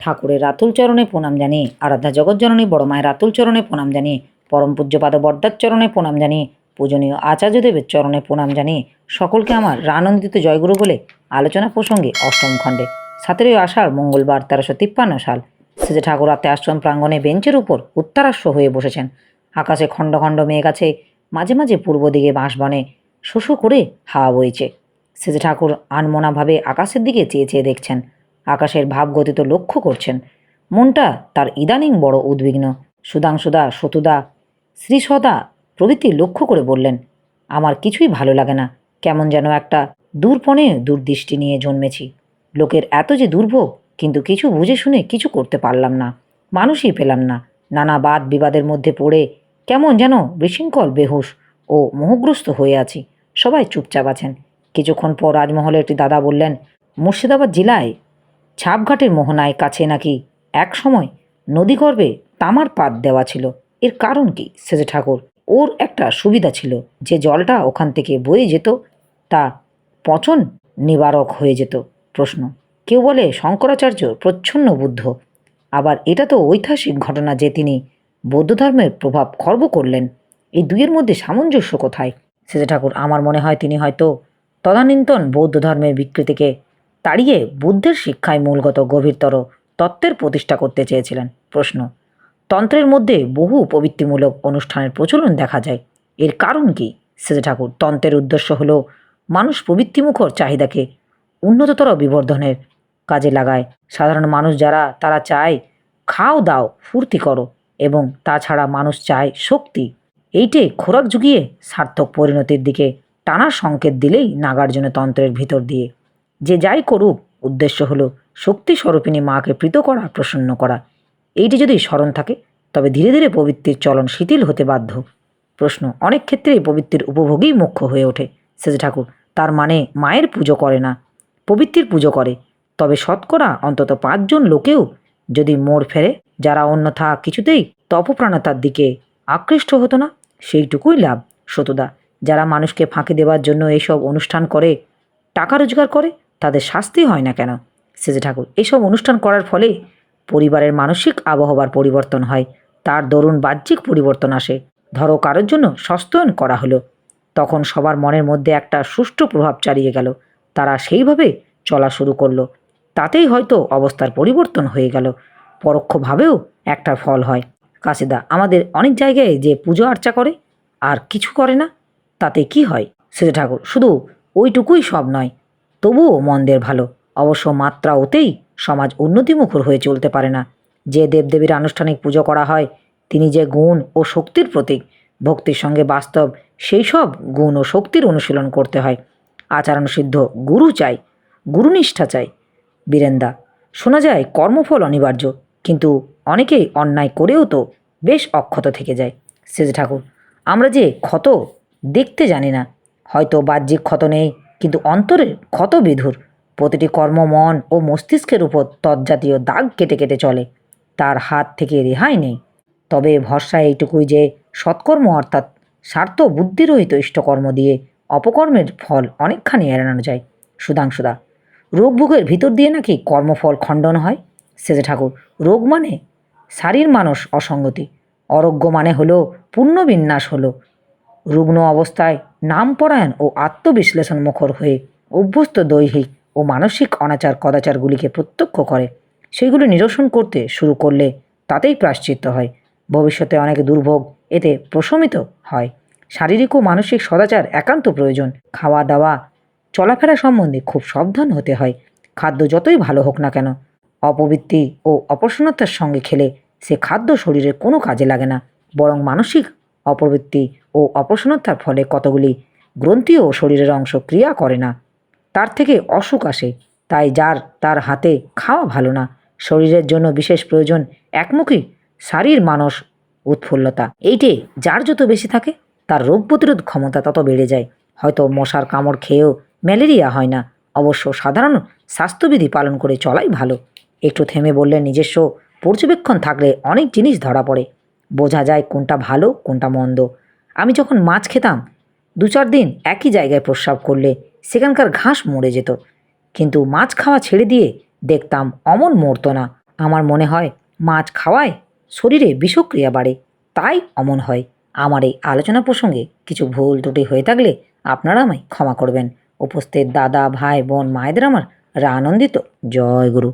ঠাকুরের রাতুল চরণে প্রণাম জানিয়ে, আরাধ্যা জগৎজননী বড় মায়ের রাতুল চরণে প্রণাম জানিয়ে, পরম পূজ্যপাদ বরদার চরণে প্রণাম জানিয়ে, পূজনীয় আচার্যদেবের চরণে প্রণাম জানিয়ে সকলকে আমার রানন্দিত জয়গুরু বলে আলোচনা প্রসঙ্গে অষ্টম খণ্ডে 17 আষাঢ় মঙ্গলবার 1353 সাল শ্রী ঠাকুর আত্মে আশ্রম প্রাঙ্গণে বেঞ্চের উপর উত্তরাশ্ব হয়ে বসেছেন। আকাশে খণ্ড খণ্ড মেঘ আছে, মাঝে মাঝে পূর্ব দিকে বাঁশবনে শোষ করে হাওয়া বইছে। শ্রী ঠাকুর আনমনাভাবে আকাশের দিকে চেয়ে চেয়ে দেখছেন, আকাশের ভাবগতিত লক্ষ্য করছেন। মনটা তার ইদানিং বড় উদ্বিগ্ন। সুধাংশুদা, সতুদা, শ্রীসদা প্রভৃতি লক্ষ্য করে বললেন, আমার কিছুই ভালো লাগে না, কেমন যেন একটা দূরপণে দূরদৃষ্টি নিয়ে জন্মেছি। লোকের এত যে দুর্ভোগ, কিন্তু কিছু বুঝে শুনে কিছু করতে পারলাম না, মানুষই পেলাম না। নানা বাদ বিবাদের মধ্যে পড়ে কেমন যেন বিশৃঙ্খল, বেহুশ ও মোহগ্রস্ত হয়ে আছি। সবাই চুপচাপ আছেন। কিছুক্ষণ পর রাজমহলে একটি দাদা বললেন, মুর্শিদাবাদ জেলায় ছাপঘাটের মোহনায় কাছে নাকি এক সময় নদীগর্ভে তামার পাত দেওয়া ছিল। এর কারণ কি? সেজে ঠাকুর, ওর একটা সুবিধা ছিল, যে জলটা ওখান থেকে বয়ে যেত তা পচন নিবারক হয়ে যেত। প্রশ্ন, কেউ বলে শঙ্করাচার্য প্রচ্ছন্ন বুদ্ধ, আবার এটা তো ঐতিহাসিক ঘটনা যে তিনি বৌদ্ধ ধর্মের প্রভাব খর্ব করলেন। এই দুইয়ের মধ্যে সামঞ্জস্য কোথায়? সেজে ঠাকুর, আমার মনে হয় তিনি হয়তো তদানীন্তন বৌদ্ধ ধর্মের বিকৃতিকে তাড়িয়ে বুদ্ধের শিক্ষায় মূলগত গভীরতর তত্ত্বের প্রতিষ্ঠা করতে চেয়েছিলেন। প্রশ্ন, তন্ত্রের মধ্যে বহু প্রবৃত্তিমূলক অনুষ্ঠানের প্রচলন দেখা যায়, এর কারণ কি? সেজে ঠাকুর, তন্ত্রের উদ্দেশ্য হলো মানুষ প্রবৃত্তিমুখর চাহিদাকে উন্নততর বিবর্ধনের কাজে লাগায়। সাধারণ মানুষ যারা, তারা চায় খাও দাও ফুর্তি করো, এবং তাছাড়া মানুষ চায় শক্তি। এইটে খোরাক জুগিয়ে সার্থক পরিণতির দিকে টানার সংকেত দিলেই নাগার্জুন তন্ত্রের ভিতর দিয়ে যে যাই করুক, উদ্দেশ্য হলো শক্তি স্বরূপিণী মাকে প্রীত করা, প্রসন্ন করা। এইটি যদি স্মরণ থাকে, তবে ধীরে ধীরে প্রবৃত্তির চলন শিথিল হতে বাধ্য। প্রশ্ন, অনেক ক্ষেত্রেই প্রবৃত্তির উপভোগই মুখ্য হয়ে ওঠে। সেজে ঠাকুর, তার মানে মায়ের পুজো করে না, প্রবৃত্তির পুজো করে। তবে শতকরা অন্তত 5 জন লোকেও যদি মোড় ফেরে, যারা অন্যথা কিছুতেই তপপ্রাণতার দিকে আকৃষ্ট হতো না, সেইটুকুই লাভ। সতুদা, যারা মানুষকে ফাঁকি দেওয়ার জন্য এইসব অনুষ্ঠান করে টাকা রোজগার করে, তাদের শাস্তি হয় না কেন? সেজে ঠাকুর, এইসব অনুষ্ঠান করার ফলে পরিবারের মানসিক আবহাওয়ার পরিবর্তন হয়, তার দরুন বাহ্যিক পরিবর্তন আসে। ধরো কারোর জন্য সস্তায়ন করা হলো, তখন সবার মনের মধ্যে একটা সুষ্ঠু প্রভাব চালিয়ে গেল, তারা সেইভাবে চলা শুরু করলো, তাতেই হয়তো অবস্থার পরিবর্তন হয়ে গেল। পরোক্ষভাবেও একটা ফল হয়। কাশিদা, আমাদের অনেক জায়গায় যে পুজো আর্চা করে আর কিছু করে না, তাতে কি হয়? সেজে ঠাকুর, শুধু ওইটুকুই সব নয়, তবুও মন্দের ভালো। অবশ্য মাত্রা ওতেই সমাজ উন্নতিমুখর হয়ে চলতে পারে না। যে দেবদেবীর আনুষ্ঠানিক পুজো করা হয়, তিনি যে গুণ ও শক্তির প্রতীক, ভক্তির সঙ্গে বাস্তব সেই সব গুণ ও শক্তির অনুশীলন করতে হয়। আচরণ সিদ্ধ গুরু চাই, গুরুনিষ্ঠা চাই। বীরেন্দা, শোনা যায় কর্মফল অনিবার্য, কিন্তু অনেকেই অন্যায় করেও তো বেশ অক্ষত থেকে যায়। সেজ ঠাকুর, আমরা যে ক্ষত দেখতে জানি না, হয়তো বাহ্যিক ক্ষত নেই, কিন্তু অন্তরের ক্ষত বিধুর। প্রতিটি কর্ম মন ও মস্তিষ্কের উপর তৎজাতীয় দাগ কেটে কেটে চলে, তার হাত থেকে রেহাই নেই। তবে ভরসা এইটুকুই যে সৎকর্ম অর্থাৎ স্বার্থ বুদ্ধিরহিত ইষ্টকর্ম দিয়ে অপকর্মের ফল অনেকখানি এড়ানো যায়। সুধাংশুদা, রোগভোগের ভিতর দিয়ে নাকি কর্মফল খণ্ডন হয়? সেজে ঠাকুর, রোগ মানে শারীর মানস অসঙ্গতি, অরোগ্য মানে হলো পুণ্যবিন্যাস, হলো রুগ্ন অবস্থায় নামপরায়ণ ও আত্মবিশ্লেষণ মুখর হয়ে অভ্যস্ত দৈহিক ও মানসিক অনাচার কদাচারগুলিকে প্রত্যক্ষ করে সেইগুলি নিরসন করতে শুরু করলে তাতেই প্রায়শ্চিত্ত হয়। ভবিষ্যতে অনেক দুর্ভোগ এতে প্রশমিত হয়। শারীরিক ও মানসিক সদাচার একান্ত প্রয়োজন। খাওয়া দাওয়া চলাফেরা সম্বন্ধে খুব সাবধান হতে হয়। খাদ্য যতই ভালো হোক না কেন, অপবৃত্তি ও অপ্রসন্নতার সঙ্গে খেলে সে খাদ্য শরীরের কোনো কাজে লাগে না, বরং মানসিক অপবৃত্তি ও অপ্রসন্নতার ফলে কতগুলি গ্রন্থি ও শরীরের অংশ ক্রিয়া করে না, তার থেকে অসুখ আসে। তাই যার তার হাতে খাওয়া ভালো না, শরীরের জন্য বিশেষ প্রয়োজন একমুখী শারীর মানস উৎফুল্লতা। এইটে যার যত বেশি থাকে, তার রোগ প্রতিরোধ ক্ষমতা তত বেড়ে যায়। হয়তো মশার কামড় খেয়েও ম্যালেরিয়া হয় না, অবশ্য সাধারণ স্বাস্থ্যবিধি পালন করে চলাই ভালো। একটু থেমে বললেন, নিজস্ব পর্যবেক্ষণ থাকলে অনেক জিনিস ধরা পড়ে, বোঝা যায় কোনটা ভালো কোনটা মন্দ। আমি যখন মাছ খেতাম, 2-4 দিন একই জায়গায় প্রস্রাব করলে সেখানকার ঘাস মরে যেত, কিন্তু মাছ খাওয়া ছেড়ে দিয়ে দেখতাম অমন মরতো না, আমার মনে হয় মাছ খাওয়ায় শরীরে বিষক্রিয়া বাড়ে, তাই অমন হয়। আমার এই আলোচনা প্রসঙ্গে কিছু ভুল ত্রুটি হয়ে থাকলে আপনারা আমায় ক্ষমা করবেন। উপস্থিত দাদা, ভাই, বোন, মায়েদের আমার আনন্দিত জয় গুরু।